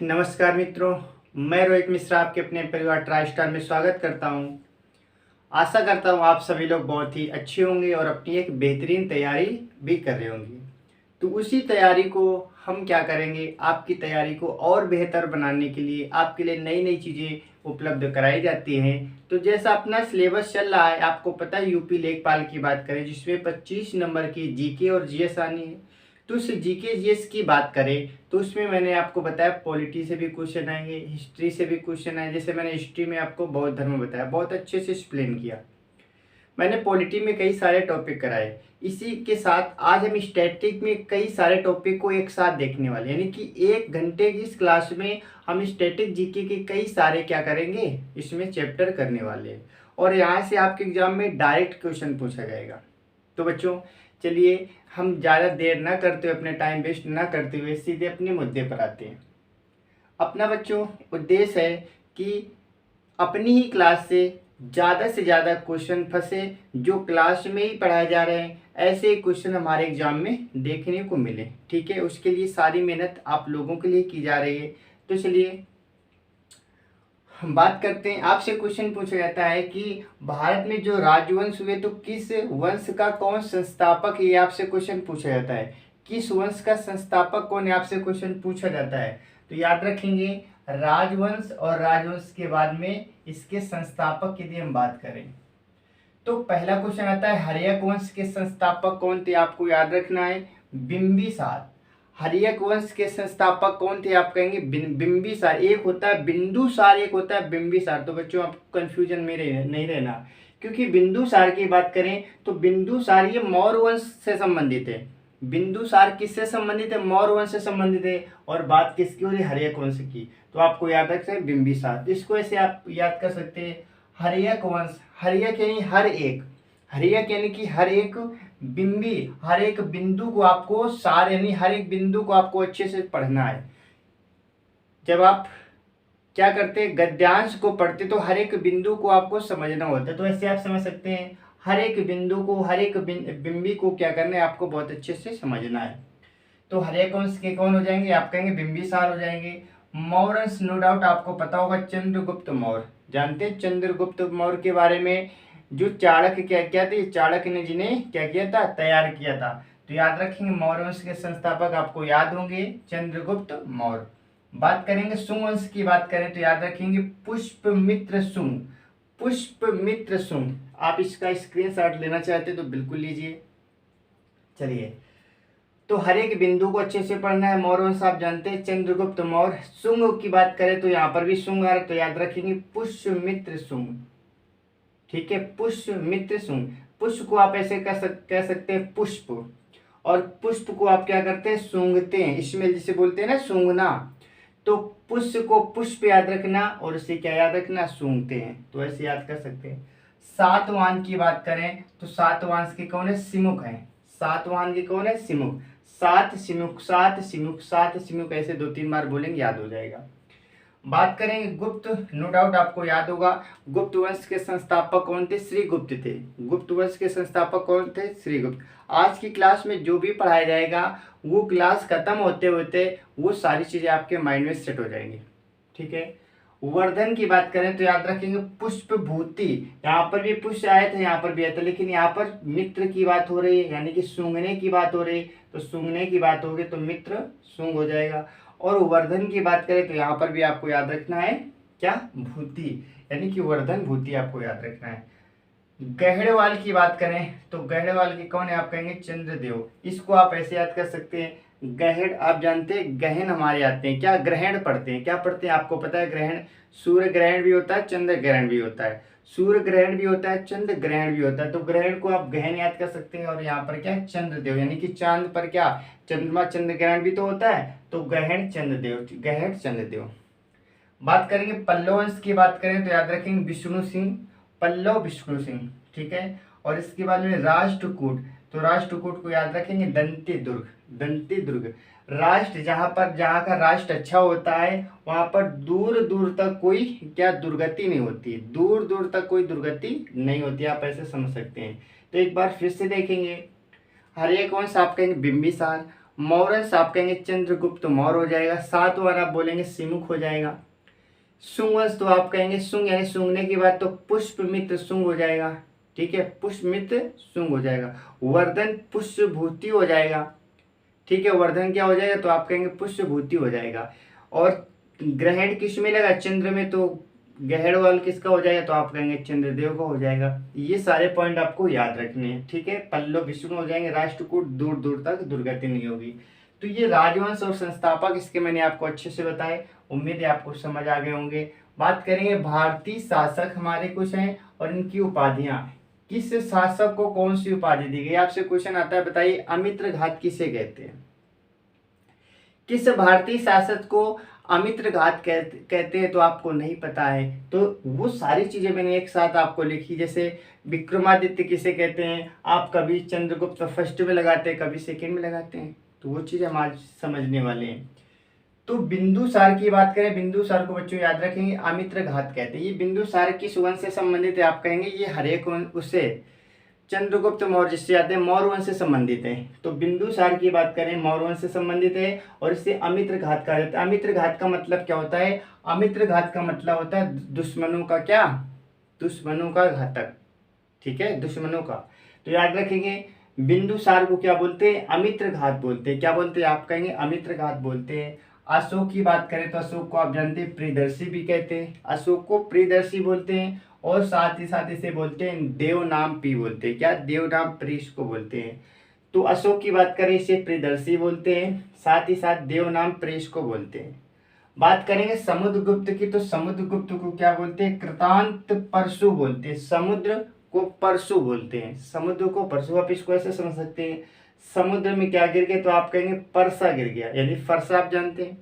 नमस्कार मित्रों। मैं रोहित मिश्रा आपके अपने परिवार ट्राई स्टार में स्वागत करता हूं। आशा करता हूं आप सभी लोग बहुत ही अच्छे होंगे और अपनी एक बेहतरीन तैयारी भी कर रहे होंगे। तो उसी तैयारी को हम क्या करेंगे, आपकी तैयारी को और बेहतर बनाने के लिए आपके लिए नई नई चीज़ें उपलब्ध कराई जाती हैं। तो जैसा अपना सिलेबस चल रहा है, आपको पता है यूपी लेखपाल की बात करें जिसमें 25 नंबर की जीके और जीएस आनी है। तो उस जीके जीएस की बात करें तो उसमें मैंने आपको बताया पॉलिटी से भी क्वेश्चन आएंगे, हिस्ट्री से भी क्वेश्चन आए। जैसे मैंने हिस्ट्री में आपको बौद्ध धर्म बताया, बहुत अच्छे से एक्सप्लेन किया। मैंने पॉलिटी में कई सारे टॉपिक कराए। इसी के साथ आज हम स्टैटिक में कई सारे टॉपिक को एक साथ देखने वाले, यानी कि 1 घंटे की इस क्लास में हम स्टैटिक जीके के कई सारे क्या करेंगे, इसमें चैप्टर करने वाले हैं। और यहाँ से आपके एग्जाम में डायरेक्ट क्वेश्चन पूछा जाएगा। तो बच्चों चलिए हम ज़्यादा देर ना करते हुए, अपने टाइम वेस्ट ना करते हुए सीधे अपने मुद्दे पर आते हैं। अपना बच्चों उद्देश्य है कि अपनी ही क्लास से ज़्यादा क्वेश्चन फंसे, जो क्लास में ही पढ़ाए जा रहे हैं ऐसे क्वेश्चन हमारे एग्जाम में देखने को मिले। ठीक है, उसके लिए सारी मेहनत आप लोगों के लिए की जा रही है। तो चलिए हम बात करते हैं। आपसे क्वेश्चन पूछा जाता है कि भारत में जो राजवंश हुए तो किस वंश का कौन संस्थापक है, ये आपसे क्वेश्चन पूछा जाता है। किस वंश का संस्थापक कौन है, आपसे क्वेश्चन पूछा जाता है। तो याद रखेंगे राजवंश, और राजवंश के बाद में इसके संस्थापक की यदि हम बात करें तो पहला क्वेश्चन आता है हर्यक वंश के संस्थापक कौन थे, आपको याद रखना है बिंबिसार। हर्यक वंश के संस्थापक कौन थे, आप कहेंगे बिंबिसार। एक होता है बिंदुसार, एक होता है बिंबिसार। तो बच्चों आप कंफ्यूजन में नहीं रहना, क्योंकि बिंदुसार की बात करें तो बिंदुसार ये मौर्य वंश से संबंधित है। बिंदुसार किससे संबंधित है, मौर्य वंश से संबंधित है। और बात किसकी हो रही है, हर्यक वंश की। तो आपको याद रख सकते हैं बिंबिसार। इसको ऐसे आप याद कर सकते हैं हर्यक वंश। हर्यक यानी हर एक, हर्यक यानी कि हर एक बिंबी, हर एक बिंदु को आपको सार यानी हर एक बिंदु को आपको अच्छे से पढ़ना है। जब आप क्या करते हैं गद्यांश को पढ़ते तो हर एक बिंदु को आपको समझना होता है। तो ऐसे आप समझ सकते हैं हर एक बिंदु को, हर एक बिंबी को क्या करना है, आपको बहुत अच्छे से समझना है। तो हर्यक वंश के कौन हो जाएंगे, आप कहेंगे बिंबिसार हो जाएंगे। मौर्य वंश नो डाउट आपको पता होगा चंद्रगुप्त मौर्य। जानते हैं चंद्रगुप्त मौर्य के बारे में, जो चाणक्य क्या थे, चाणक्य ने जिन्हें क्या किया था, तैयार किया था। तो याद रखेंगे मौर्य वंश के संस्थापक आपको याद होंगे चंद्रगुप्त मौर्य। बात करेंगे शुंग वंश की बात करें तो याद रखेंगे पुष्पमित्र शुंग। पुष्पमित्र शुंग, आप इसका स्क्रीनशॉट लेना चाहते तो बिल्कुल लीजिए। चलिए, तो हर एक बिंदु को अच्छे से पढ़ना है। मौर्य वंश आप जानते हैं चंद्रगुप्त मौर्य। शुंग की बात करें तो यहाँ पर भी शुंग आ रहा है, तो याद रखेंगे पुष्यमित्र शुंग। ठीक है, पुष्यमित्र शुंग। पुष्प को आप ऐसे कह सकते हैं पुष्प, और पुष्प को आप क्या करते हैं, सूंघते हैं। इसमें जिसे बोलते हैं ना सूंघना, तो पुष्प को पुष्प याद रखना और इसे क्या याद रखना, सूंघते हैं। तो ऐसे याद कर सकते हैं। सातवाहन की बात करें तो सातवाहन के कौन है, सिमुख है। सातवाहन के कौन है, सिमुख। सात सिमुख, सात सिमुख, सात सिमुख, ऐसे 2-3 बार बोलेंगे याद हो जाएगा। बात करेंगे गुप्त, नो डाउट आपको याद होगा गुप्त वंश के संस्थापक कौन थे, श्रीगुप्त थे। गुप्त वंश के संस्थापक कौन थे, श्रीगुप्त। आज की क्लास में जो भी पढ़ाया जाएगा वो क्लास खत्म होते होते वो सारी चीजें आपके माइंड में सेट हो जाएंगी। ठीक है, वर्धन की बात करें तो याद रखेंगे पुष्पभूति। यहाँ पर भी पुष्प आए थे, यहाँ पर भी आए थे, लेकिन यहाँ पर मित्र की बात हो रही है, यानी कि सूंघने की बात हो रही है। तो सूंघने की बात होगी तो मित्र सूंघ हो जाएगा। और वर्धन की बात करें तो यहाँ पर भी आपको याद रखना है क्या, भूति, यानी कि वर्धन भूति आपको याद रखना है। गहड़वाल की बात करें तो गहड़वाल के कौन है, आप कहेंगे चंद्रदेव। इसको आप ऐसे याद कर सकते हैं गहड़, आप जानते हैं गहन हमारे आते हैं, क्या ग्रहण पढ़ते हैं, क्या पढ़ते हैं आपको पता है, ग्रहण। सूर्य ग्रहण भी होता है, चंद्र ग्रहण भी होता है। सूर्य ग्रहण भी होता है, चंद्र ग्रहण भी होता है। तो ग्रहण को आप गहन याद कर सकते हैं। और यहाँ पर क्या, चंद्रदेव, यानी कि चांद पर क्या, चंद्रमा चंद्र ग्रहण भी तो होता है, तो ग्रहण चंद्रदेव, ग्रहण चंद्रदेव। बात करेंगे पल्लव वंश की बात करें तो याद रखेंगे विष्णु सिंह, पल्लव विष्णु सिंह। ठीक है, और इसके बाद में राष्ट्रकूट, तो राष्ट्रकूट को याद रखेंगे दंती दुर्ग, दंती दुर्ग। राष्ट्र जहाँ का राष्ट्र अच्छा होता है वहाँ पर दूर दूर तक कोई क्या दुर्गति नहीं होती, दूर दूर तक कोई दुर्गति नहीं होती, आप ऐसे समझ सकते हैं। तो एक बार फिर से देखेंगे हर्यक वंश आप कहेंगे बिंबिसार, मौर्यंस आप कहेंगे चंद्रगुप्त मौर्य हो जाएगा। सातवां आप बोलेंगे सिमुख हो जाएगा। सुंगवंश तो आप कहेंगे सुंग यानी सूंघने के बाद तो पुष्पमित्र सुंग हो जाएगा। ठीक है, पुष्पमित्र सुंग हो जाएगा। वर्धन पुष्पभूति हो जाएगा। ठीक है, वर्धन क्या हो जाएगा तो आप कहेंगे पुष्पभूति हो जाएगा। और ग्रहण किस में लगा, चंद्र में, तो ग्रहण वाल किसका हो जाएगा तो आप कहेंगे चंद्रदेव का हो जाएगा। ये सारे पॉइंट आपको याद रखने हैं। ठीक है, पल्लव विष्णु हो जाएंगे, राष्ट्रकूट दूर दूर तक दुर्गति नहीं होगी। तो ये राजवंश और संस्थापक इसके मैंने आपको अच्छे से बताए, उम्मीद है आपको समझ आ गए होंगे। बात करेंगे भारतीय शासक हमारे कुछ हैं और इनकी उपाधियां। किस शासक को कौन सी उपाधि दी गई, आपसे क्वेश्चन आता है, बताइए अमित्रघात किसे कहते हैं। किस भारतीय शासक को अमित्रघात कहते हैं तो आपको नहीं पता है, तो वो सारी चीजें मैंने एक साथ आपको लिखी। जैसे विक्रमादित्य किसे कहते हैं, आप कभी चंद्रगुप्त फर्स्ट में लगाते हैं, कभी सेकंड में लगाते हैं, तो वो चीजें हम आज समझने वाले हैं। तो बिंदुसार की बात करें, बिंदुसार को बच्चों याद रखेंगे अमित्रघात कहते हैं। ये बिंदुसार किस वंश से संबंधित है, आप कहेंगे ये हरेक उससे चंद्रगुप्त मौर्य जिससे आते हैं मौर्य वंश से संबंधित है। तो बिंदुसार की बात करें मौर्य वंश से संबंधित है और इससे अमित्रघात कहा जाता है। अमित्रघात का मतलब क्या होता है, अमित्रघात का मतलब होता है दुश्मनों का क्या, दुश्मनों का घातक। ठीक है, दुश्मनों का। तो याद रखेंगे बिंदुसार को क्या बोलते हैं, अमित्रघात बोलते हैं। क्या बोलते हैं, आप कहेंगे अमित्रघात बोलते हैं। अशोक की बात करें तो अशोक को आप जानते हैं प्रियदर्शी भी कहते हैं, अशोक को प्रियदर्शी बोलते हैं। और साथ ही साथ इसे बोलते हैं देव नाम पी बोलते हैं, क्या देव नाम प्रीश को बोलते हैं। तो अशोक की बात करें इसे प्रियदर्शी बोलते हैं, साथ ही साथ देव नाम प्रेश को बोलते हैं। बात करेंगे समुद्रगुप्त की, तो समुद्रगुप्त को क्या बोलते हैं, कृतांत परशु बोलते हैं। समुद्र को परशु बोलते हैं, समुद्र को परशु। आप इसको ऐसे समझ सकते हैं, समुद्र में क्या गिर गया तो आप कहेंगे परसा गिर गया, यानी फरसा आप जानते हैं।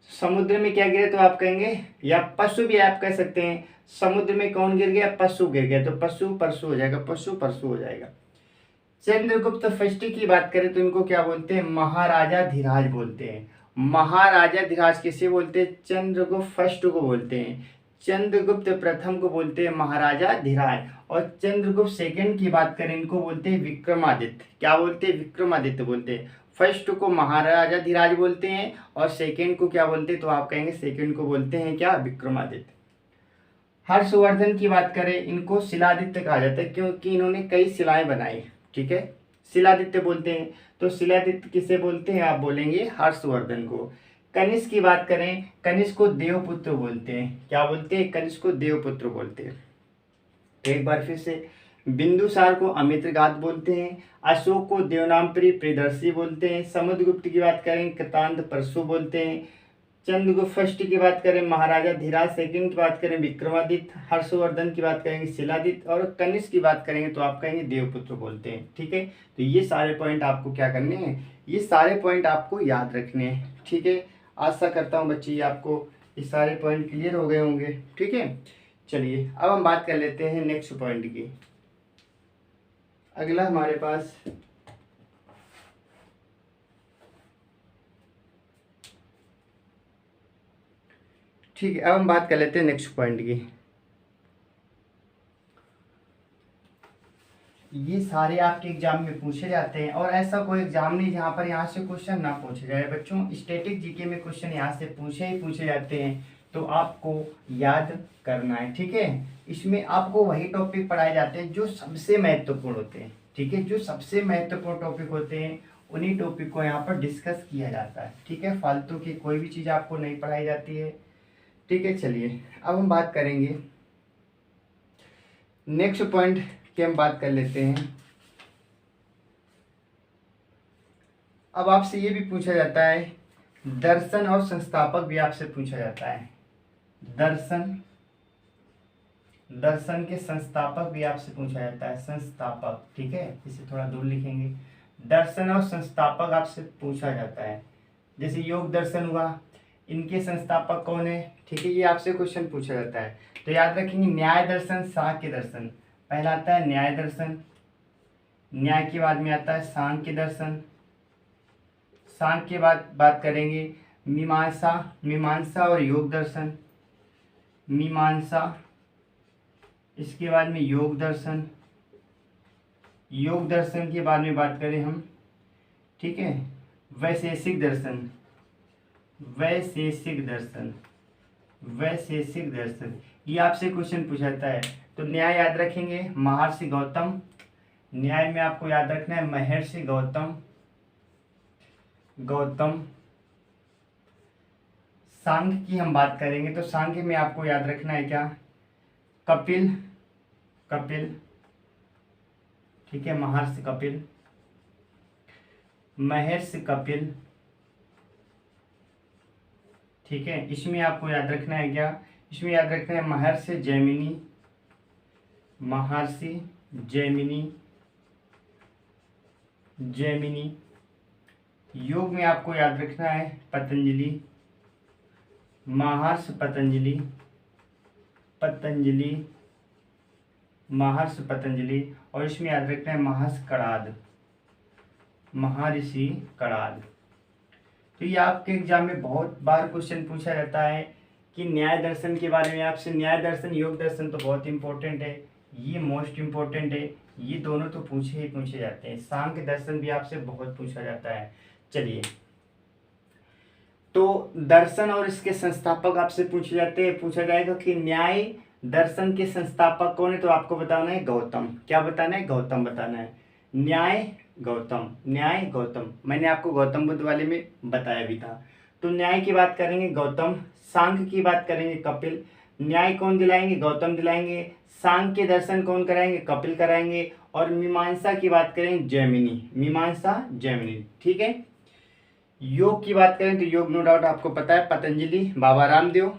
समुद्र में क्या गिरे तो आप कहेंगे, या पशु भी आप कह सकते हैं, समुद्र में कौन गिर गया, पशु गिर गया, तो पशु परशु हो जाएगा, पशु परशु हो जाएगा। चंद्रगुप्त फर्स्ट की बात करें तो इनको क्या बोलते हैं, महाराजा धीराज बोलते हैं। महाराजा धीराज किसे बोलते हैं, चंद्रगुप्त फर्स्ट को बोलते हैं। चंद्रगुप्त प्रथम को बोलते हैं महाराजा धीराज। और चंद्रगुप्त सेकंड की बात करें इनको बोलते हैं विक्रमादित्य। क्या बोलते हैं, विक्रमादित्य बोलते हैं। फर्स्ट को महाराजा धीराज बोलते हैं और सेकंड को क्या बोलते हैं तो आप कहेंगे सेकंड को बोलते हैं क्या, विक्रमादित्य। हर्षवर्धन की बात करें इनको शिलादित्य कहा जाता है क्योंकि इन्होंने कई शिलाएं बनाई। ठीक है, शिलादित्य बोलते हैं। तो शिलादित्य किसे बोलते हैं, आप बोलेंगे हर्षवर्धन को। कनिष्क की बात करें, कनिष्क को देवपुत्र बोलते हैं। क्या बोलते हैं, कनिष्क को देवपुत्र बोलते हैं। एक बार फिर से, बिंदुसार को अमित्रघात बोलते हैं, अशोक को देवनामप्री प्रियदर्शी बोलते हैं, समुद्रगुप्त की बात करें कृतांत परशु बोलते हैं, चंद्रगुप्त फर्स्ट की बात करें महाराजा धीराज, सेकंड की बात करें विक्रमादित्य, हर्षवर्धन की बात करेंगे शिलादित्य और कनिष्क की बात करेंगे तो आप कहेंगे देवपुत्र बोलते हैं। ठीक है, तो ये सारे पॉइंट आपको क्या करने हैं, ये सारे पॉइंट आपको याद रखने हैं। ठीक है, आशा करता हूँ बच्चे ये आपको ये सारे पॉइंट क्लियर हो गए होंगे। ठीक है, चलिए अब हम बात कर लेते हैं नेक्स्ट पॉइंट की। अगला हमारे पास ठीक है, अब हम बात कर लेते हैं नेक्स्ट पॉइंट की। ये सारे आपके एग्जाम में पूछे जाते हैं और ऐसा कोई एग्जाम नहीं जहाँ पर यहाँ से क्वेश्चन ना पूछे जाए बच्चों। स्टैटिक जीके में क्वेश्चन यहाँ से पूछे ही पूछे जाते हैं, तो आपको याद करना है। ठीक है, इसमें आपको वही टॉपिक पढ़ाए जाते हैं जो सबसे महत्वपूर्ण होते हैं। ठीक है, जो सबसे महत्वपूर्ण टॉपिक होते हैं उन्हीं टॉपिक को यहाँ पर डिस्कस किया जाता है। ठीक है, फालतू की कोई भी चीज़ आपको नहीं पढ़ाई जाती है। ठीक है, चलिए अब हम बात करेंगे नेक्स्ट पॉइंट की, हम बात कर लेते हैं। अब आपसे ये भी पूछा जाता है, दर्शन और संस्थापक भी आपसे पूछा जाता है। दर्शन के संस्थापक भी आपसे पूछा जाता है, संस्थापक। ठीक है, इसे थोड़ा दूर लिखेंगे, दर्शन और संस्थापक आपसे पूछा जाता है। जैसे योग दर्शन हुआ, इनके संस्थापक कौन है। ठीक है, ये आपसे क्वेश्चन पूछा जाता है, तो याद रखेंगे न्याय दर्शन, सांख्य दर्शन। पहला आता है न्याय दर्शन, न्याय के बाद में आता है सांख्य दर्शन, सांख्य के बाद बात करेंगे मीमांसा और योग दर्शन, मीमांसा, इसके बाद में योग दर्शन, योग दर्शन के बाद में बात करें हम, ठीक है, वैशेषिक दर्शन, वैशेषिक दर्शन, वैशेषिक दर्शन, ये आपसे क्वेश्चन पूछा जाता है। तो न्याय याद रखेंगे महर्षि गौतम, न्याय में आपको याद रखना है महर्षि गौतम, गौतम। सांख्य की हम बात करेंगे तो सांख्य में आपको याद रखना है क्या, कपिल, कपिल, ठीक है, महर्षि कपिल, महर्षि कपिल, ठीक है। इसमें आपको याद रखना है क्या, इसमें याद रखना है महर्षि जैमिनी, महर्षि जैमिनी, जैमिनी। योग में आपको याद रखना है पतंजलि, महर्षि पतंजलि, पतंजलि, महर्षि पतंजलि। और इसमें याद रखना है महर्षि कणाद, महर्षि कणाद। तो ये आपके एग्जाम में बहुत बार क्वेश्चन पूछा जाता है कि न्याय दर्शन के बारे में आपसे। न्याय दर्शन योग दर्शन तो बहुत इंपॉर्टेंट है, ये मोस्ट इंपॉर्टेंट है, ये दोनों तो पूछे ही पूछे जाते हैं। सांख्य दर्शन भी आपसे बहुत पूछा जाता है। चलिए, तो दर्शन और इसके संस्थापक आपसे पूछे जाते हैं। पूछा जाएगा कि न्याय दर्शन के संस्थापक कौन है, तो आपको बताना है गौतम। क्या बताना है, गौतम बताना है। न्याय गौतम, न्याय गौतम, मैंने आपको गौतम बुद्ध वाले में बताया भी था। तो न्याय की बात करेंगे गौतम, सांख्य की बात करेंगे कपिल। न्याय कौन दिलाएंगे, गौतम दिलाएंगे। सांख्य के दर्शन कौन कराएंगे, कपिल कराएंगे। और मीमांसा की बात करेंगे जैमिनी, मीमांसा जैमिनी, ठीक है। योग की बात करें तो योग नो डाउट आपको पता है पतंजलि, बाबा रामदेव।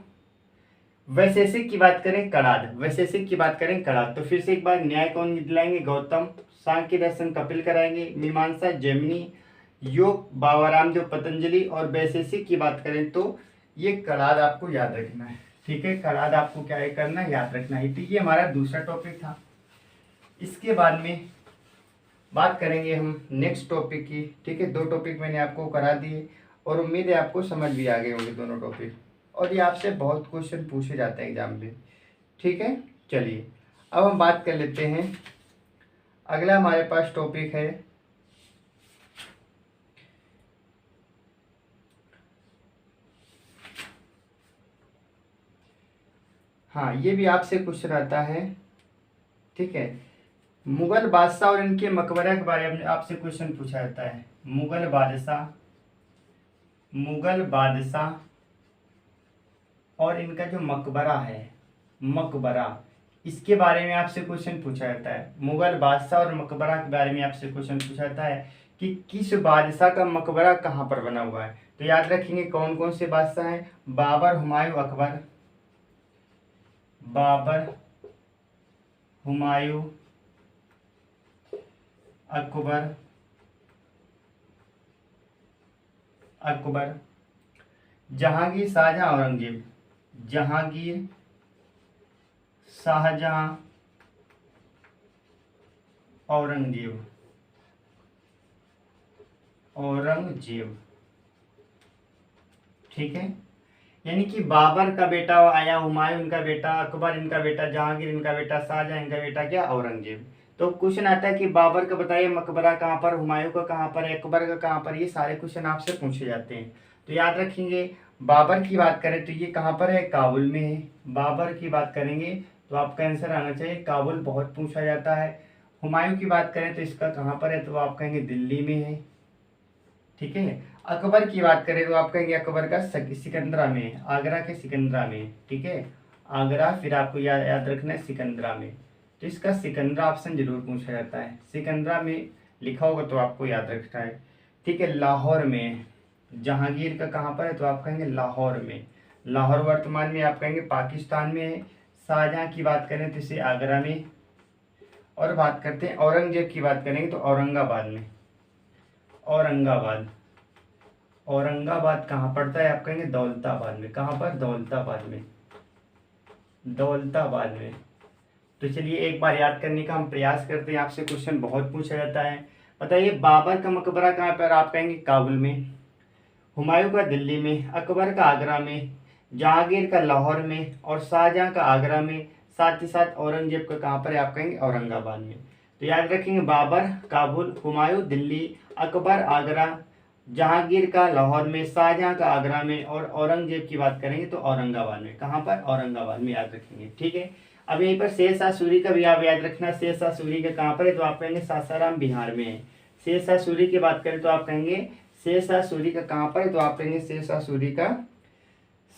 वैशेषिक की बात करें कणाद, वैशेषिक की बात करें कणाद। तो फिर से एक बार, न्याय कौन दिलाएंगे, गौतम। सांख्य दर्शन कपिल कराएंगे। मीमांसा जैमिनी। योग बाबा रामदेव पतंजलि। और वैशेषिक की बात करें तो ये कणाद आपको याद रखना है, ठीक है। कणाद आपको क्या करना है, याद रखना है। तो ये हमारा दूसरा टॉपिक था। इसके बाद में बात करेंगे हम नेक्स्ट टॉपिक की, ठीक है। 2 टॉपिक मैंने आपको करा दिए और उम्मीद है आपको समझ भी आ गए होंगे दोनों टॉपिक। और ये आपसे बहुत क्वेश्चन पूछे जाते हैं एग्जाम में, ठीक है। चलिए, अब हम बात कर लेते हैं। अगला हमारे पास टॉपिक है हाँ, ये भी आपसे क्वेश्चन आता है, ठीक है। मुगल बादशाह और इनके मकबरा के बारे में आपसे क्वेश्चन पूछा जाता है। मुगल बादशाह, मुगल बादशाह और इनका जो मकबरा है, मकबरा, इसके बारे में आपसे क्वेश्चन पूछा जाता है। मुगल बादशाह और मकबरा के बारे में आपसे क्वेश्चन पूछा जाता है कि किस बादशाह का मकबरा कहाँ पर बना हुआ है। तो याद रखेंगे कौन कौन से बादशाह हैं, बाबर, हुमायूं, अकबर, बाबर, हुमायूं, अकबर, अकबर, जहांगीर, शाहजहां, औरंगजेब, जहांगीर, शाहजहां, औरंगजेब, औरंगजेब, ठीक है। यानी कि बाबर का बेटा आया, हुमायूं इनका बेटा, अकबर इनका बेटा, जहांगीर इनका बेटा, शाहजहां इनका बेटा, क्या, औरंगजेब। तो क्वेश्चन आता है कि बाबर का बताइए मकबरा कहाँ पर, हुमायूं का कहाँ पर है, अकबर का कहाँ पर। ये सारे क्वेश्चन आपसे पूछे जाते हैं। तो याद रखेंगे, बाबर की बात करें तो ये कहाँ पर है, काबुल में है। बाबर की बात करेंगे तो आपका आंसर आना चाहिए काबुल, बहुत पूछा जाता है। हुमायूं की बात करें तो इसका कहाँ पर है, तो आप कहेंगे दिल्ली में है, ठीक है। अकबर की बात करें तो आप कहेंगे अकबर का सिकंदरा में है, आगरा के सिकंदरा में, ठीक है। आगरा, फिर आपको याद रखना है सिकंदरा में। तो इसका सिकंदरा ऑप्शन जरूर पूछा जाता है, सिकंदरा में लिखा होगा तो आपको याद रखना है, ठीक है। लाहौर में, जहांगीर का कहाँ पर है, तो आप कहेंगे लाहौर में। लाहौर वर्तमान में आप कहेंगे पाकिस्तान में है। शाहजहां की बात करें तो इसे आगरा में। और बात करते हैं औरंगजेब की बात करेंगे तो औरंगाबाद में, औरंगाबाद। औरंगाबाद कहाँ पड़ता है, आप कहेंगे दौलताबाद में। कहाँ पर, दौलताबाद में, दौलताबाद में। तो चलिए एक बार याद करने का हम प्रयास करते हैं, आपसे क्वेश्चन बहुत पूछा जाता है। बताइए बाबर का मकबरा कहाँ पर, आप कहेंगे काबुल में। हुमायूं का दिल्ली में, अकबर का आगरा में, जहांगीर का लाहौर में, और शाहजहां का आगरा में। साथ ही साथ औरंगजेब का कहाँ पर है, आप कहेंगे औरंगाबाद में। तो याद रखेंगे बाबर काबुल, हुमायूं दिल्ली, अकबर आगरा, जहांगीर का लाहौर में, शाहजहां का आगरा में, और औरंगजेब की बात करेंगे तो औरंगाबाद में। कहाँ पर? औरंगाबाद में, याद रखेंगे। ठीक है। अब यहीं पर शेरशाह सूरी का भी आप याद रखना। शेरशाह सूरी का कहाँ पर है? तो आप कहेंगे सासाराम बिहार में है। शेरशाह सूरी की बात करें तो आप कहेंगे शेरशाह सूरी का कहाँ पर है? तो आप कहेंगे शेरशाह सूरी का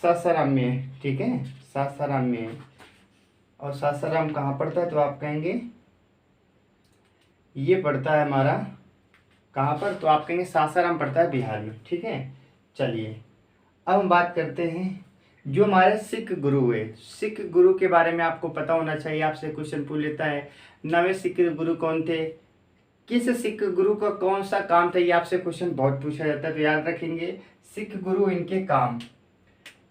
सासाराम में है। ठीक है, सासाराम में है। और सासाराम कहाँ पड़ता है? तो आप कहेंगे ये पड़ता है हमारा कहाँ पर? तो आप कहेंगे सासाराम पड़ता है बिहार में। ठीक है। चलिए अब हम बात करते हैं जो हमारे सिख गुरु हुए। सिख गुरु के बारे में आपको पता होना चाहिए, आपसे क्वेश्चन पूछ लेता है। नवे सिख गुरु कौन थे? किस सिख गुरु का कौन सा काम था? ये आपसे क्वेश्चन बहुत पूछा जाता है, तो याद रखेंगे सिख गुरु, इनके काम,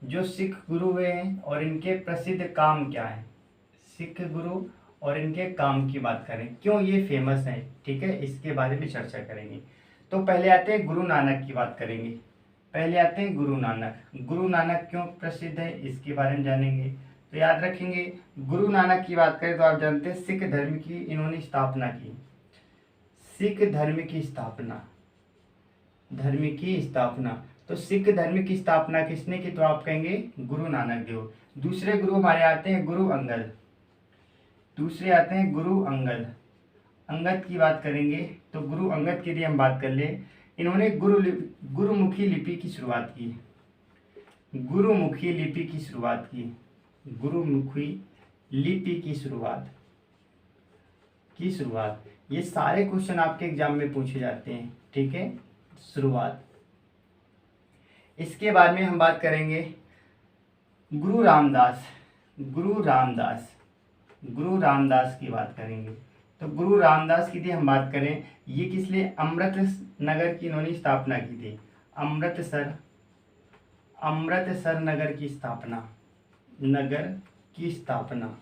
जो सिख गुरु हुए हैं और इनके प्रसिद्ध काम क्या है। सिख गुरु और इनके काम की बात करें, क्यों ये फेमस हैं, ठीक है, इसके बारे में चर्चा करेंगे। तो पहले आते हैं गुरु नानक की बात करेंगे। पहले आते हैं गुरु नानक। गुरु नानक क्यों प्रसिद्ध है, इसके बारे में जानेंगे। तो याद रखेंगे गुरु नानक की बात करें तो आप जानते हैं सिख धर्म की इन्होंने स्थापना की। सिख धर्म की स्थापना, धर्म की स्थापना, तो सिख धर्म की स्थापना किसने की? तो आप कहेंगे गुरु नानक देव। दूसरे गुरु हमारे आते हैं गुरु अंगद। दूसरे आते हैं गुरु अंगद। अंगद की बात करेंगे तो गुरु अंगद की यदि हम बात कर ले, इन्होंने गुरुमुखी लिपि की शुरुआत की। गुरुमुखी लिपि की शुरुआत की। गुरुमुखी लिपि की शुरुआत। ये सारे क्वेश्चन आपके एग्जाम में पूछे जाते हैं। ठीक है, शुरुआत। इसके बाद में हम बात करेंगे गुरु रामदास। गुरु रामदास, गुरु रामदास की बात करेंगे। तो गुरु रामदास की यदि हम बात करें, ये किस लिए? अमृतसर की इन्होंने स्थापना की थी। अमृतसर नगर की स्थापना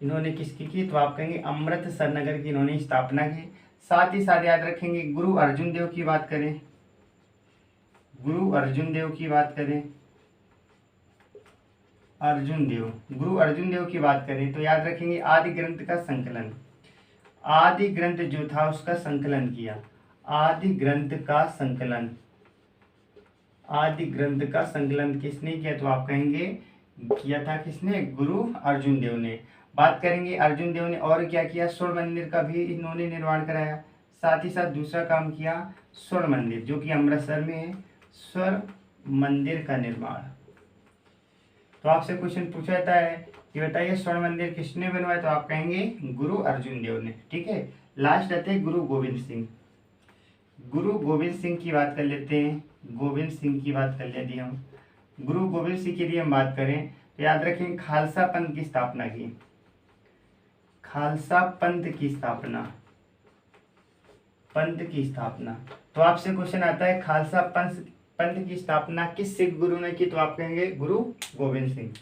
इन्होंने किसकी की? तो आप कहेंगे अमृतसर नगर की इन्होंने स्थापना की। साथ ही साथ याद रखेंगे गुरु अर्जुन देव की बात करें। गुरु अर्जुन देव की बात करें, गुरु अर्जुन देव की बात करें तो याद रखेंगे आदि ग्रंथ का संकलन, आदि ग्रंथ जो था उसका संकलन किया। आदि ग्रंथ का संकलन किसने किया? तो आप कहेंगे किया था किसने? गुरु अर्जुन देव ने। बात करेंगे अर्जुन देव ने और क्या किया? स्वर्ण मंदिर का भी इन्होंने निर्माण कराया। साथ ही साथ दूसरा काम किया स्वर्ण मंदिर, जो कि अमृतसर में है, स्वर्ण मंदिर का निर्माण। तो आपसे क्वेश्चन पूछा जाता है कि बताइए स्वर्ण मंदिर किसने बनवाया? तो आप कहेंगे गुरु अर्जुन देव ने। ठीक है। लास्ट आते हैं गुरु गोविंद सिंह। गुरु गोविंद सिंह की बात कर लेते हैं। गोविंद सिंह की बात कर लेते हैं हम। गुरु गोविंद सिंह की यदि हम बात करें तो याद रखें खालसा पंथ की स्थापना की। खालसा पंथ की स्थापना। तो आपसे क्वेश्चन आता है खालसा पंथ की स्थापना किस सिख गुरु ने की? तो आप कहेंगे गुरु गोविंद सिंह।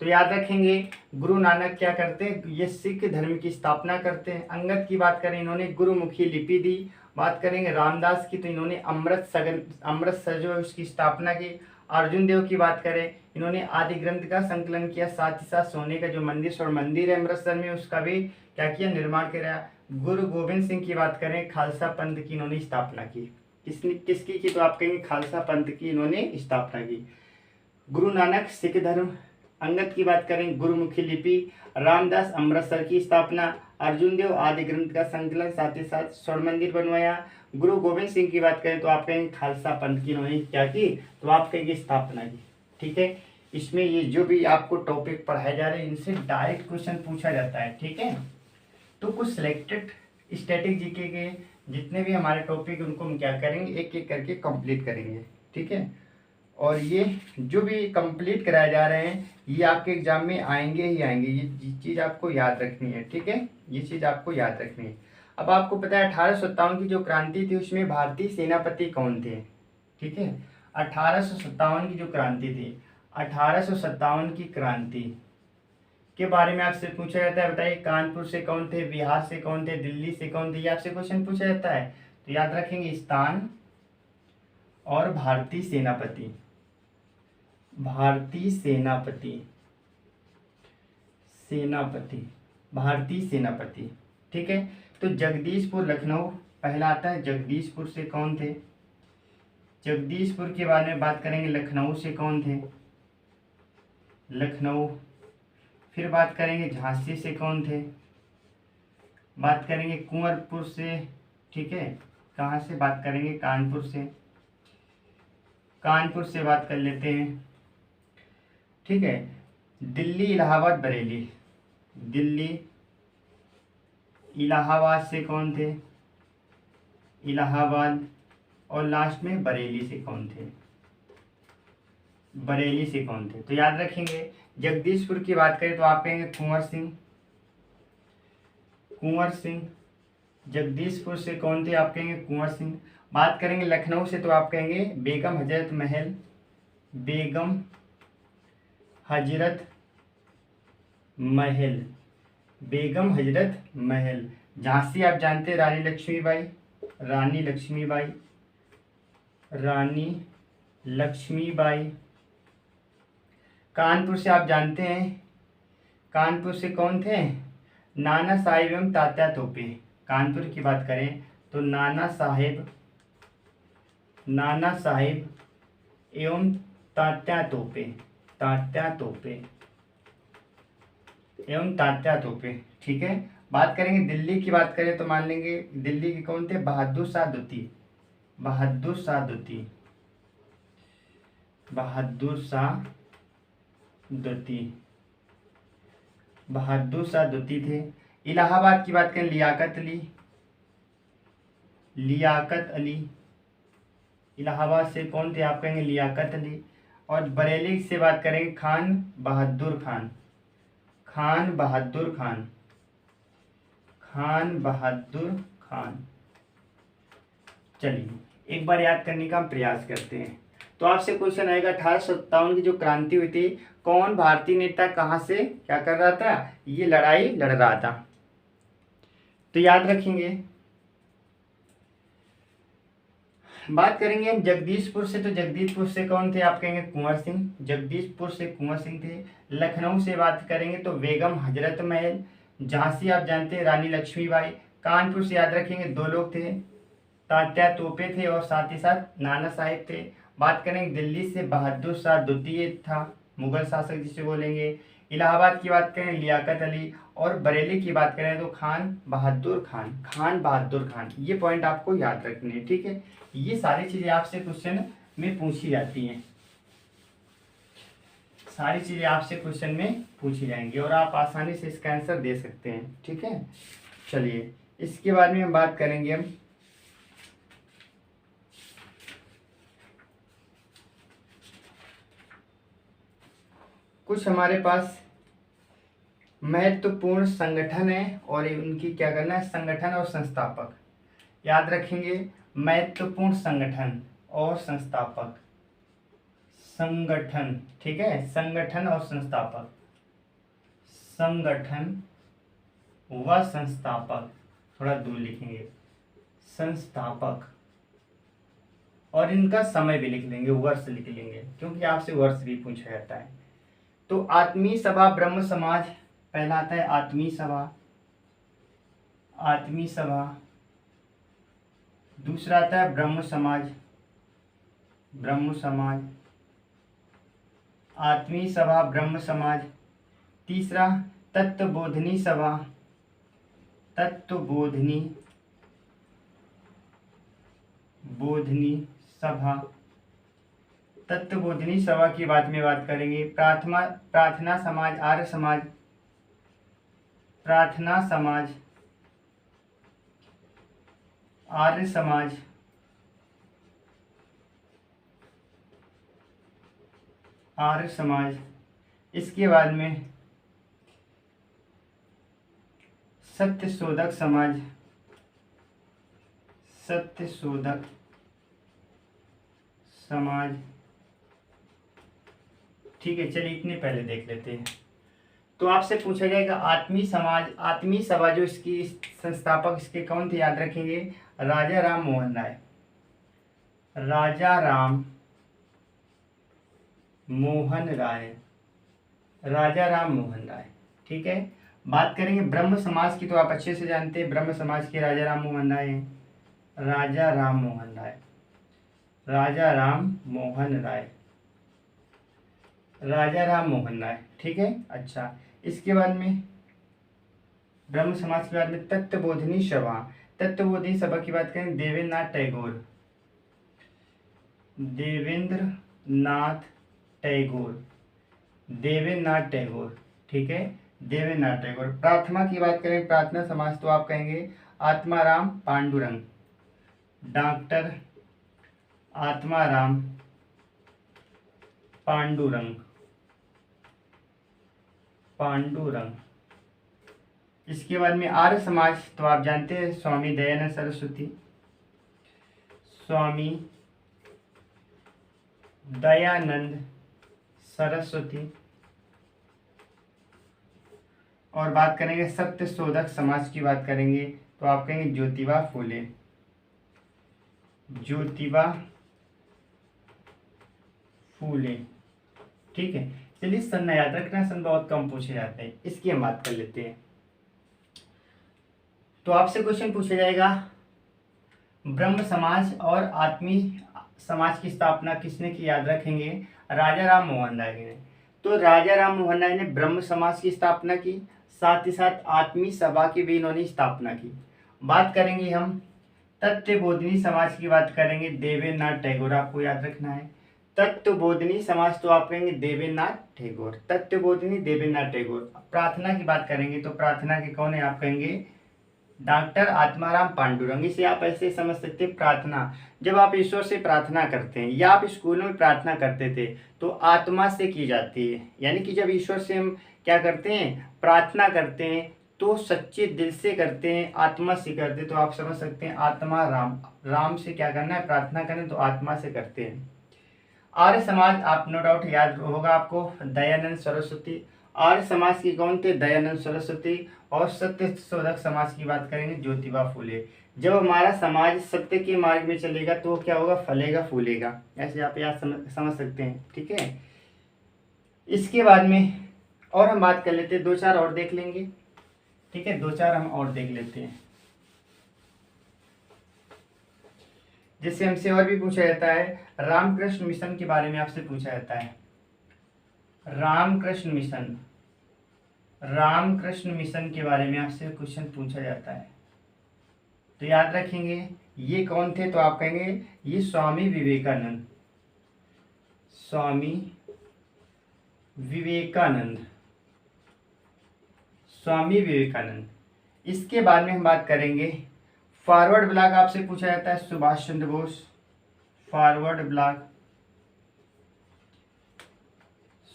तो याद रखेंगे गुरु नानक क्या करते हैं? ये सिख धर्म की स्थापना करते हैं। अंगद की बात करें, इन्होंने गुरुमुखी लिपि दी। बात करेंगे रामदास की, तो इन्होंने अमृतसर जो है उसकी स्थापना की। अर्जुन देव की बात करें, इन्होंने आदि ग्रंथ का संकलन किया। साथ ही साथ सोने का जो मंदिर, स्वर्ण मंदिर है अमृतसर में, उसका भी क्या किया? निर्माण कराया। गुरु गोविंद सिंह की बात करें, खालसा पंथ की इन्होंने स्थापना की। किसकी की? तो आप कहेंगे खालसा पंथ की इन्होंने स्थापना की। गुरु नानक सिख धर्म। अंगद की बात करें गुरुमुखी लिपि। रामदास अमृतसर की स्थापना। अर्जुन देव आदि ग्रंथ का संकलन, साथ ही साथ स्वर्ण मंदिर बनवाया। गुरु गोविंद सिंह की बात करें तो आप कहेंगे खालसा पंथ की इन्होंने क्या की? तो आप कहेंगे स्थापना की। ठीक है। इसमें ये जो भी आपको टॉपिक पढ़ाए जा रहे हैं इनसे डायरेक्ट क्वेश्चन पूछा जाता है। ठीक है। तो कुछ सिलेक्टेड स्टैटिक जीके के जितने भी हमारे टॉपिक उनको हम क्या करेंगे, एक एक करके कंप्लीट करेंगे। ठीक है। और ये जो भी कंप्लीट कराए जा रहे हैं ये आपके एग्जाम में आएंगे ही आएंगे। ये चीज़ आपको याद रखनी है। ठीक है, ये चीज़ आपको याद रखनी है। अब आपको पता है 1857 की जो क्रांति थी उसमें भारतीय सेनापति कौन थे? ठीक है, 1857 की जो क्रांति थी, 1857 की क्रांति के बारे में आपसे पूछा जाता है। बताइए कानपुर से कौन थे, बिहार से कौन थे, दिल्ली से कौन थे? ये आपसे क्वेश्चन पूछा जाता है। तो याद रखेंगे स्थान और भारतीय सेनापति। भारतीय सेनापति। ठीक है। तो जगदीशपुर लखनऊ पहला आता है। जगदीशपुर से कौन थे? जगदीशपुर के बारे में बात करेंगे, लखनऊ से कौन थे, लखनऊ। फिर बात करेंगे झांसी से कौन थे, बात करेंगे कुंवरपुर से, ठीक है। कहाँ से बात करेंगे, कानपुर से, कानपुर से बात कर लेते हैं, ठीक है। दिल्ली, इलाहाबाद, बरेली, दिल्ली इलाहाबाद से कौन थे, इलाहाबाद। और लास्ट में बरेली से कौन थे, बरेली से कौन थे। तो याद रखेंगे, जगदीशपुर की बात करें तो आप कहेंगे कुंवर सिंह, कुंवर सिंह। जगदीशपुर से कौन थे, आप कहेंगे कुंवर सिंह। बात करेंगे लखनऊ से तो आप कहेंगे बेगम हजरत महल, बेगम हजरत महल, बेगम हजरत महल। झांसी आप जानते हैं रानी लक्ष्मीबाई, रानी लक्ष्मीबाई, रानी लक्ष्मीबाई। कानपुर से आप जानते हैं, कानपुर से कौन थे, नाना साहिब एवं तात्या तोपे। कानपुर की बात करें तो नाना साहेब, नाना साहिब एवं तात्या तोपे, तात्या तोपे एवं तात्या तोपे, ठीक है। बात करेंगे दिल्ली की, बात करें तो मान लेंगे दिल्ली के कौन थे, बहादुर शाह द्वितीय, बहादुर शाह द्वितीय, बहादुर शाह द्वितीय, बहादुर शाह द्वितीय थे। इलाहाबाद की बात करें लियाकत अली, लियाकत अली। इलाहाबाद से कौन थे, आप कहेंगे लियाकत अली। और बरेली से बात करेंगे खान बहादुर खान, खान बहादुर खान, खान बहादुर खान। चलिए एक बार याद करने का हम प्रयास करते हैं। तो आपसे क्वेश्चन आएगा 1857 की जो क्रांति हुई थी, कौन भारतीय नेता कहाँ से क्या कर रहा था, ये लड़ाई लड़ रहा था। तो याद रखेंगे, बात करेंगे हम जगदीशपुर से, तो जगदीशपुर से कौन थे, आप कहेंगे कुंवर सिंह, जगदीशपुर से कुंवर सिंह थे। लखनऊ से बात करेंगे तो बेगम हजरत महल। झांसी आप जानते हैं रानी लक्ष्मीबाई। कानपुर से याद रखेंगे दो लोग थे, तात्या तोपे थे और साथ ही साथ नाना साहेब थे। बात करेंगे दिल्ली से बहादुर शाह द्वितीय था, मुगल शासक जिसे बोलेंगे। इलाहाबाद की बात करें लियाकत अली। और बरेली की बात करें तो खान बहादुर खान, खान बहादुर खान। ये पॉइंट आपको याद रखने हैं, ठीक है। ये सारी चीज़ें आपसे क्वेश्चन में पूछी जाती हैं, सारी चीज़ें आपसे क्वेश्चन में पूछी जाएंगी और आप आसानी से इसका आंसर दे सकते हैं, ठीक है। चलिए इसके बारे में हम बात करेंगे। हम कुछ हमारे पास महत्वपूर्ण संगठन है और उनकी क्या करना है, संगठन और संस्थापक। याद रखेंगे, महत्वपूर्ण संगठन और संस्थापक, संगठन, ठीक है, संगठन और संस्थापक, संगठन व संस्थापक, थोड़ा दूर लिखेंगे, संस्थापक। और इनका समय भी लिख लेंगे, वर्ष लिख लेंगे, क्योंकि आपसे वर्ष भी पूछा जाता है। तो आत्मीय सभा ब्रह्म समाज पहला आता है, आत्मीय सभा, आत्मीय सभा। दूसरा आता है ब्रह्म समाज, ब्रह्म समाज, आत्मीय सभा ब्रह्म समाज। तीसरा तत्वबोधिनी सभा, तत्वबोधिनी, बोधिनी सभा। तत्वबोधिनी सभा की बात करेंगे। प्रार्थना समाज, आर्य समाज, प्रार्थना समाज, आर्य समाज। आर्य समाज। इसके बाद में सत्यशोधक समाज, सत्यशोधक समाज, ठीक है। चलिए इतने पहले देख लेते हैं। तो आपसे पूछा जाएगा आत्मीय समाज, आत्मीय सभा जो इसकी संस्थापक इसके कौन थे, याद रखेंगे राजा राम मोहन राय, राजा राम मोहन राय, राजा राम मोहन राय, ठीक है। बात करेंगे ब्रह्म समाज की, तो आप अच्छे से जानते हैं ब्रह्म समाज के राजा राम मोहन राय हैं, राजा राम मोहन राय, राजा राम मोहन राय, राजा राम मोहन राय। ठीक है। अच्छा, इसके बाद में ब्रह्म समाज के बाद में तत्वबोधिनी सभा, तत्वबोधिनी सभा की बात करें देवेंद्रनाथ टैगोर, देवेंद्र नाथ टैगोर, देवेंद्रनाथ टैगोर। ठीक है, देवेंद्रनाथ टैगोर। प्रार्थना की बात करें, प्रार्थना समाज, तो आप कहेंगे आत्माराम पांडुरंग, डॉक्टर आत्माराम पांडुरंग, पांडुरंग। इसके बाद में आर्य समाज, तो आप जानते हैं स्वामी दयानंद सरस्वती, स्वामी दयानंद सरस्वती। और बात करेंगे सत्य शोधक समाज की बात करेंगे, तो आप कहेंगे ज्योतिबा फूले, ज्योतिबा फूले। ठीक है, चलिए सन याद रखना, सन बहुत कम पूछे जाते हैं, इसकी हम बात कर लेते हैं। तो आपसे क्वेश्चन पूछा जाएगा ब्रह्म समाज और आत्मी समाज की स्थापना किसने की, याद रखेंगे राजा राम मोहन राय ने। तो राजा राम मोहन राय ने ब्रह्म समाज की स्थापना की, साथ ही साथ आत्मी सभा की भी इन्होंने स्थापना की। बात करेंगे हम तत्वबोधिनी समाज की, बात करेंगे देवेंद्रनाथ टैगोर, आपको याद रखना है तत्वबोधिनी समाज, तो आप कहेंगे देवेंद्रनाथ टैगोर, तत्वबोधिनी देवेंद्रनाथ टैगोर। प्रार्थना की बात करेंगे तो प्रार्थना के कौन है, आप कहेंगे डॉक्टर आत्माराम पांडुरंग। इसे आप ऐसे समझ सकते हैं, प्रार्थना जब आप ईश्वर से प्रार्थना करते हैं या आप स्कूल में प्रार्थना करते थे तो आत्मा से की जाती है, यानी कि जब ईश्वर से हम क्या करते हैं, प्रार्थना करते हैं तो सच्चे दिल से करते हैं, आत्मा से करते हैं। तो आप समझ सकते हैं आत्मा राम, राम से क्या करना है, प्रार्थना करना, तो आत्मा से करते हैं। आर्य समाज, आप नो डाउट याद होगा आपको दयानंद सरस्वती। आर्य समाज की कौन थे, दयानंद सरस्वती। और सत्य शोधक समाज की बात करेंगे ज्योतिबा फूले। जब हमारा समाज सत्य के मार्ग में चलेगा तो क्या होगा, फलेगा फूलेगा, ऐसे आप याद समझ सकते हैं। ठीक है, इसके बाद में और हम बात कर लेते हैं, दो चार और देख लेंगे। ठीक है, दो चार हम और देख लेते हैं, जिससे हमसे और भी पूछा जाता है रामकृष्ण मिशन के बारे में आपसे पूछा जाता है, रामकृष्ण मिशन, रामकृष्ण मिशन के बारे में आपसे क्वेश्चन पूछा जाता है। तो याद रखेंगे ये कौन थे, तो आप कहेंगे ये स्वामी विवेकानंद, स्वामी विवेकानंद, स्वामी विवेकानंद। इसके बाद में हम बात करेंगे फॉरवर्ड ब्लॉक, आपसे पूछा जाता है सुभाष चंद्र बोस, फॉरवर्ड ब्लॉक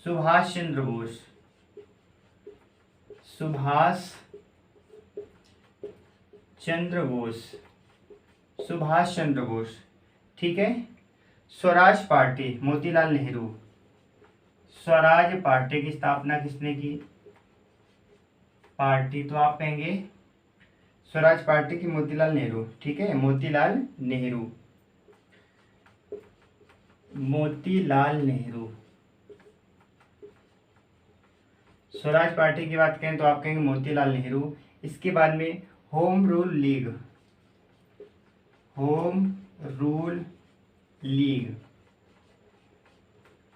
सुभाष चंद्र बोस, सुभाष चंद्र बोस, सुभाष चंद्र बोस। ठीक है, स्वराज पार्टी मोतीलाल नेहरू, स्वराज पार्टी की स्थापना किसने की, पार्टी, तो आप कहेंगे स्वराज पार्टी की मोतीलाल नेहरू। ठीक है, मोतीलाल नेहरू, मोतीलाल नेहरू। स्वराज पार्टी की बात करें तो आप कहेंगे मोतीलाल नेहरू। इसके बाद में home rule league, home rule league,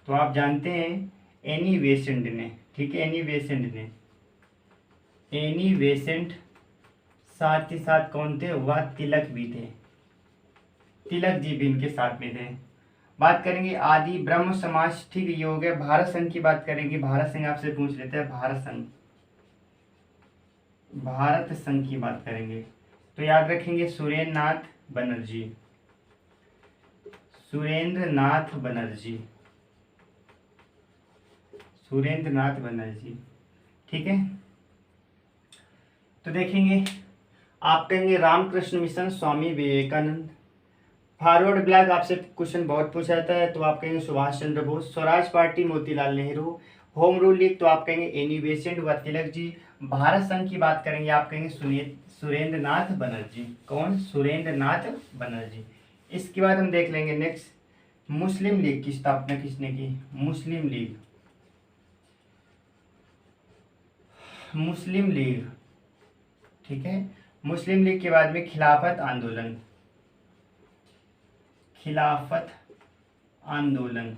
तो आप जानते हैं एनी बेसेंट ने। ठीक है, एनी बेसेंट ने, एनी बेसेंट। साथ ही साथ कौन थे, वह तिलक भी थे, तिलक जी भी इनके साथ में थे। बात करेंगे आदि ब्रह्म समाज। ठीक, ये हो गया। भारत संघ की बात करेंगे, भारत संघ आपसे पूछ लेते हैं, भारत संघ, भारत संघ की बात करेंगे तो याद रखेंगे सुरेंद्र नाथ बनर्जी, सुरेंद्र नाथ बनर्जी, सुरेंद्र नाथ बनर्जी। ठीक है, तो देखेंगे आप कहेंगे Ramakrishna mission Swami Vivekananda. Forward block आपसे क्वेश्चन बहुत पूछा जाता है, तो आप कहेंगे Subhash Chandra Bose. Swaraj party Motilal Nehru. Home rule league, तो आप कहेंगे एनी बेसेंट व तिलक जी। भारत संघ की बात करेंगे, आप कहेंगे सुरेंद्र नाथ बनर्जी। कौन, सुरेंद्र नाथ बनर्जी। इसके बाद हम देख लेंगे नेक्स्ट मुस्लिम लीग की स्थापना किसने की, मुस्लिम लीग, मुस्लिम लीग। ठीक है, मुस्लिम लीग के बाद में खिलाफत आंदोलन, खिलाफत आंदोलन।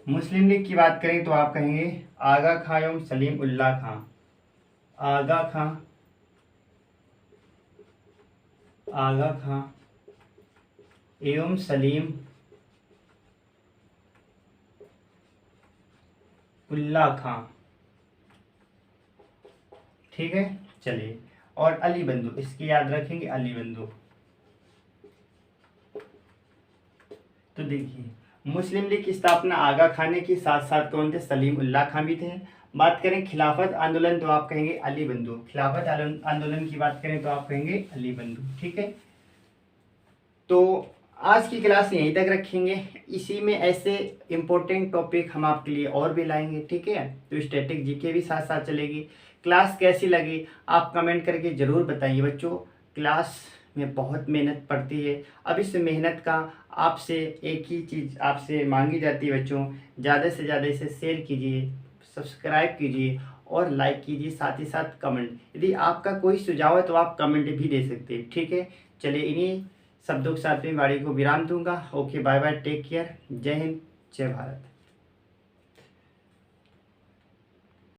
मुस्लिम लीग की बात करें तो आप कहेंगे आगा खां एवं सलीम उल्लाह खां। आगा खां, आगा खां एवं सलीम उल्लाह खां। ठीक है, चलिए। और अली बंधु, इसकी याद रखेंगे, अली बंधु। तो देखिए, मुस्लिम लीग की स्थापना आगा खां ने की, साथ साथ कौन थे? सलीम उल्लाह खां भी थे। बात करें खिलाफत आंदोलन तो आप कहेंगे अली बंधु। खिलाफत आंदोलन की बात करें तो आप कहेंगे अली बंधु। ठीक है, तो आज की क्लास यहीं तक रखेंगे। इसी में ऐसे इम्पोर्टेंट टॉपिक हम आपके लिए और भी लाएंगे। ठीक है, तो स्टैटिक जीके भी साथ साथ चलेगी। क्लास कैसी लगी आप कमेंट करके ज़रूर बताइए बच्चों। क्लास में बहुत मेहनत पड़ती है। अब इस मेहनत का आपसे एक ही चीज़ आपसे मांगी जाती है बच्चों, ज़्यादा से ज़्यादा इसे शेयर कीजिए, सब्सक्राइब कीजिए और लाइक कीजिए, साथ ही साथ कमेंट। यदि आपका कोई सुझाव है तो आप कमेंट भी दे सकते हैं। ठीक है, चलिए इन्हीं शब्दों के साथ में वाणी को विराम दूंगा। Okay, bye bye, take care, जय हिंद, जय भारत।